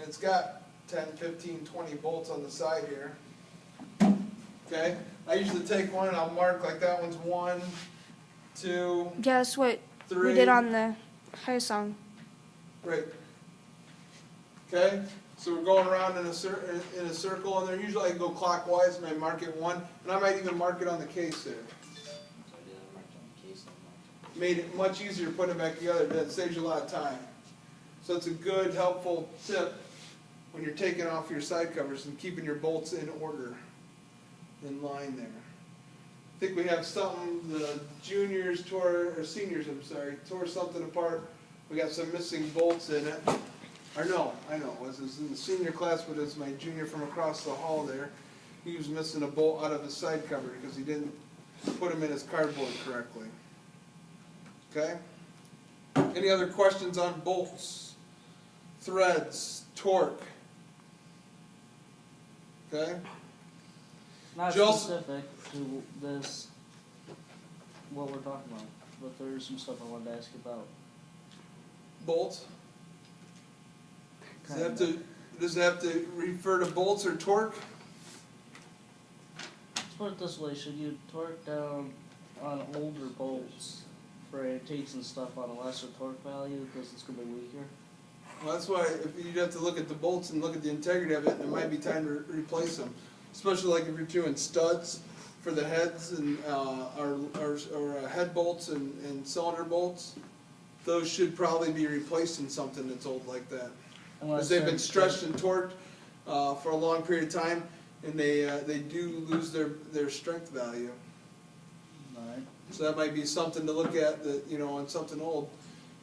it's got 10, 15, 20 bolts on the side here. Okay, I usually take one and I'll mark like that one's 1, 2, Yeah, that's what 3. we did on the high song. Right. Okay, so we're going around in a circle, and then usually I go clockwise and I mark it 1, and I might even mark it on the case there. Made it much easier putting it back together. That saves you a lot of time. So it's a good, helpful tip when you're taking off your side covers and keeping your bolts in order, in line there. I think we have something, the juniors tore, or seniors, I'm sorry, tore something apart. We got some missing bolts in it. Or no, I know, it was in the senior class, but it's my junior from across the hall there. He was missing a bolt out of his side cover because he didn't put them in his cardboard correctly. Okay? Any other questions on bolts, threads, torque? Okay? Not Just- specific to this, what we're talking about, but there's some stuff I wanted to ask you about. Bolts? Does it have to refer to bolts or torque? Let's put it this way, should you torque down on older bolts for antiques and stuff on a lesser torque value because it's going to be weaker? Well, that's why if you'd have to look at the bolts and look at the integrity of it, and it might be time to replace them. Especially like if you're doing studs for the heads and or head bolts and cylinder bolts. Those should probably be replaced in something that's old like that. Because they've been stretched and torqued for a long period of time, and they do lose their strength value. Alright. So that might be something to look at, that, you know, on something old,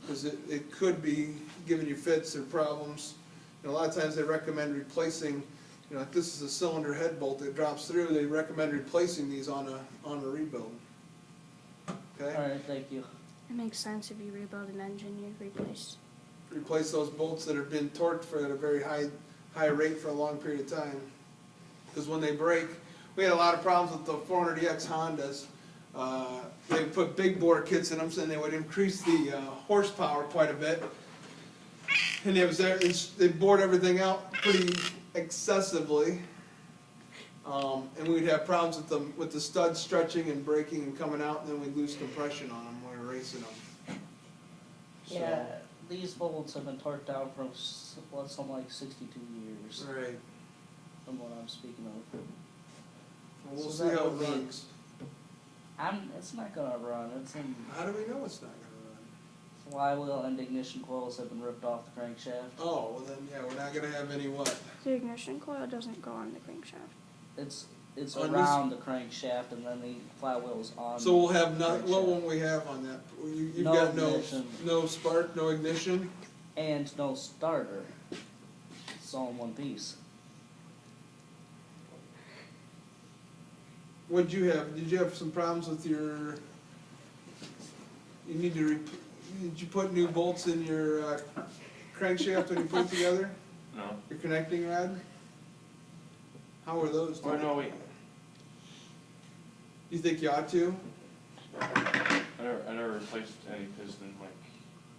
because it could be giving you fits or problems. And a lot of times they recommend replacing, you know, if this is a cylinder head bolt that drops through, they recommend replacing these on a rebuild. Okay? Alright, thank you. It makes sense if you rebuild an engine, you Replace those bolts that have been torqued for at a very high rate for a long period of time. Because when they break, we had a lot of problems with the 400EX Hondas. They put big bore kits in them, so they would increase the horsepower quite a bit. And they bored everything out pretty excessively. And we'd have problems with the studs stretching and breaking and coming out, and then we'd lose compression on them when we were racing them. So, Yeah, these bolts have been torqued down for something like 62 years, right. from what I'm speaking of. We'll So see that how it would be- runs. It's not gonna run. It's in How do we know it's not going to flywheel and ignition coils have been ripped off the crankshaft. run? Oh, well then, yeah, we're not going to have any what? The ignition coil doesn't go on the crankshaft. It's On around the crankshaft, and then the flywheel is on. So we'll have not. crankshaft. What won't we have on that? You've No got ignition. no spark, no ignition. And no starter. It's all in one piece. What'd you have? Did you have some problems with your? You need to. Did you put new bolts in your crankshaft when you put it together? No. Your connecting rod. How were those? Or no, wait. You think you ought to? I never replaced any piston, like,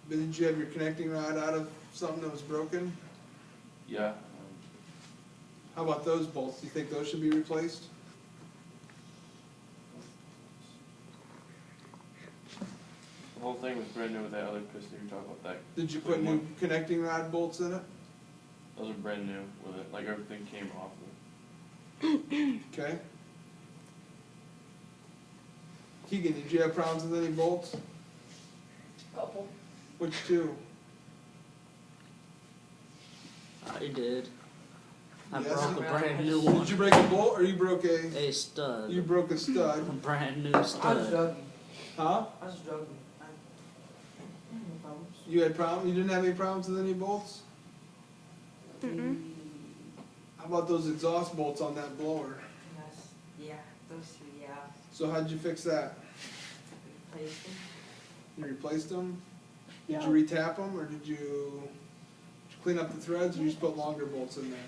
But did you have your connecting rod out of something that was broken? yeah. How about those bolts? Do you think those should be replaced? The whole thing was brand new with that other piston you're talking about, that. Did you put new connecting rod bolts in it? Those are brand new with it, like everything came off of it. Okay. Keegan, did you have problems with any bolts? Couple. Which two? I did. I Yes. broke a brand new one. Did you break a bolt or you broke a? A stud. You broke a A stud. brand new I was stud. joking. Huh? I was joking. No problems. You had problems? You didn't have any problems with any bolts? Mm-mm. How about those exhaust bolts on that blower? Yes. Yeah, those two, yeah. So how'd you fix that? Replaced them. You replaced them? Did Yeah. you retap them or did you clean up the threads or you just put longer bolts in there?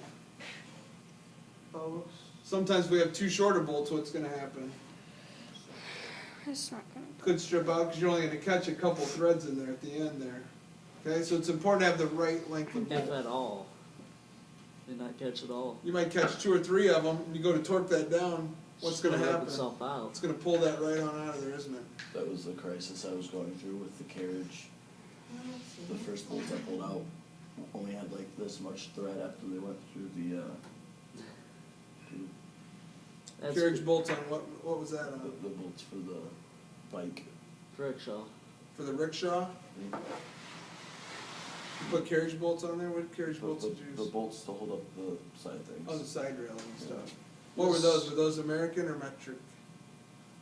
Both. Sometimes we have too shorter bolts, what's gonna happen? It's not gonna. Could strip out because you're only gonna catch a couple threads in there at the end there. Okay, so it's important to have the right length of If bolt. at all. May not catch it all. You might catch 2 or 3 of them, and you go to torque that down, what's It's gonna rip happen? itself out. It's gonna pull that right on out of there, isn't it? That was the crisis I was going through with the carriage. The first bolts I pulled out only had like this much thread after they went through the, tube. That's Carriage bolts on, what was that on? The bolts for the bike. rickshaw. For the rickshaw? You put carriage bolts on there? What carriage bolts did you The use? bolts to hold up the side things. On the side rails and stuff. What were those? Were those American or metric?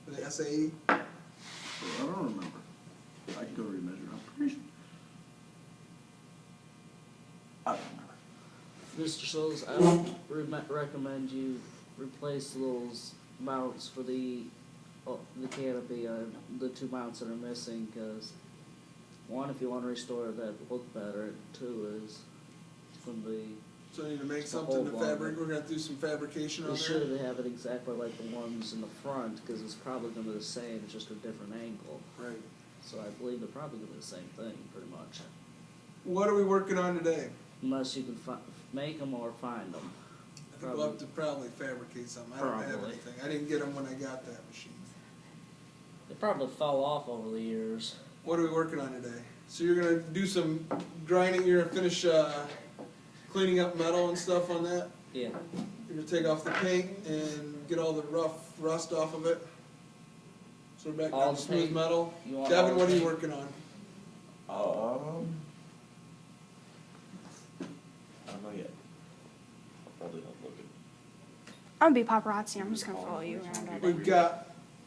Were they SAE? I don't remember. I can go remeasure, I'm pretty sure. I don't remember. Mr. Schultz, I would recommend you replace those mounts for the canopy, the 2 mounts that are missing, because one, if you want to restore that look better, 2 is from the, So I need to make The something whole to one. fabric, we're gonna do some fabrication on they there? should have it exactly like the ones in the front, because it's probably gonna be the same, it's just a different angle. Right. So I believe they're probably gonna be the same thing, pretty much, What are we working on today? unless you can make them or find them. I think we'll have to probably fabricate something, I don't have Probably. anything, I didn't get them when I got that machine. They probably fell off over the years. What are we working on today? So you're gonna do some grinding, you're gonna finish, cleaning up metal and stuff on that? Yeah. You're gonna take off the paint and get all the rough rust off of it? So we're back All down the to smooth paint? metal? You want Devin, all what the are you paint? working on? I don't know yet. I'll probably not look at. I'm gonna be paparazzi. I'm just gonna follow you around all day.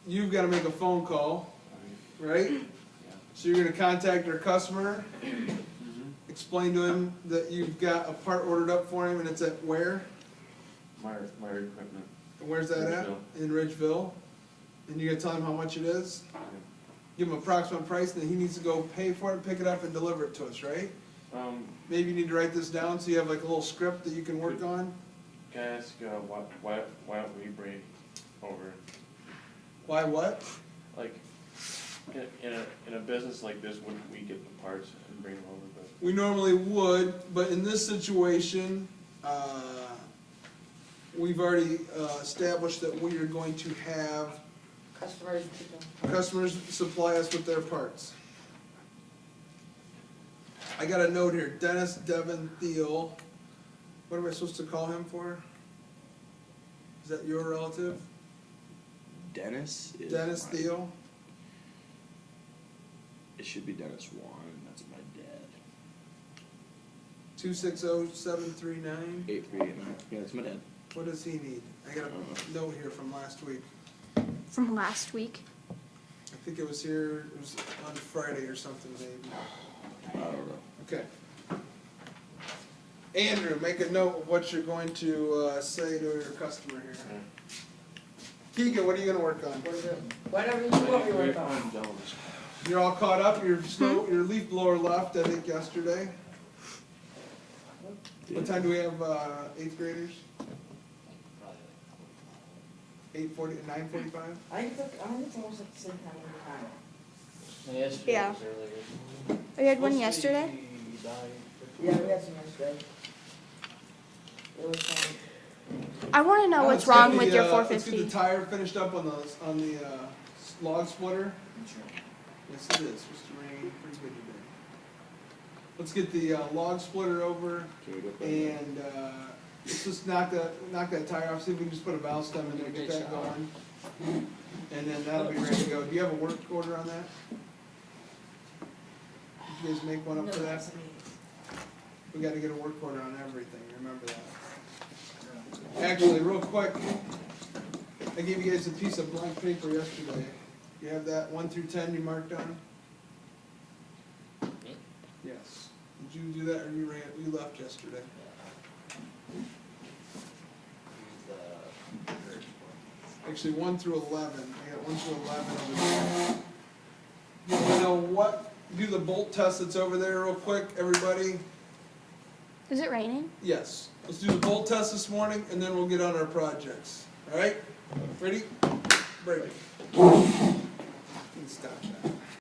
You've gotta make a phone call, right? So you're gonna contact our customer, explain to him that you've got a part ordered up for him and it's at where? My equipment. And where's that at? Ridgeville. In Ridgeville. And you're gonna tell him how much it is? Give him an approximate price, and then he needs to go pay for it, pick it up and deliver it to us, right? Maybe you need to write this down so you have like a little script that you can work on. Can I ask, why don't we bring over, Why what? like, in a business like this, wouldn't we get the parts and bring them over, but? We normally would, but in this situation, we've already established that we are going to have customers supply us with their parts. I got a note here, Dennis Devin Thiel. What am I supposed to call him for? Is that your relative? Dennis is Dennis my- Thiel? It should be Dennis Warren, that's my dad. 260-739. 8389. Yeah, that's my dad. What does he need? I got a note here from last week. From last week. I think it was here, it was on Friday or something maybe. I don't know. Okay. Andrew, make a note of what you're going to say to your customer here. Keegan, what are you gonna work on? Whatever you want me to work on. You're all caught up, your leaf blower left, I think, yesterday. What time do we have, 8th graders? 8:40, 9:45? I think it's almost at the same time every time. Yesterday Yeah. was earlier. We had one yesterday. Yeah, we had some yesterday. It was fun. I want to know what's Let's get wrong the, with your Let's get the 450. tire finished up on the log splitter. Yes, it is, Mr. Rain, pretty good today. Let's get the log splitter over Can we go back? and, let's just knock that tire off, see if we can just put a valve stem in there, get that going. And then that'll be ready to go. Do you have a work order on that? Did you guys make one up for that? We gotta get a work order on everything, remember that. Actually, real quick, I gave you guys a piece of blank paper yesterday. You have that 1 through 10 you marked on? Yes. Did you do that or you left yesterday? Actually, 1 through 11. I got 1 through 11 over there. You know what? Do the bolt test that's over there real quick, everybody. Is it raining? Yes. Let's do the bolt test this morning and then we'll get on our projects. All right? Ready? Break. Stop that.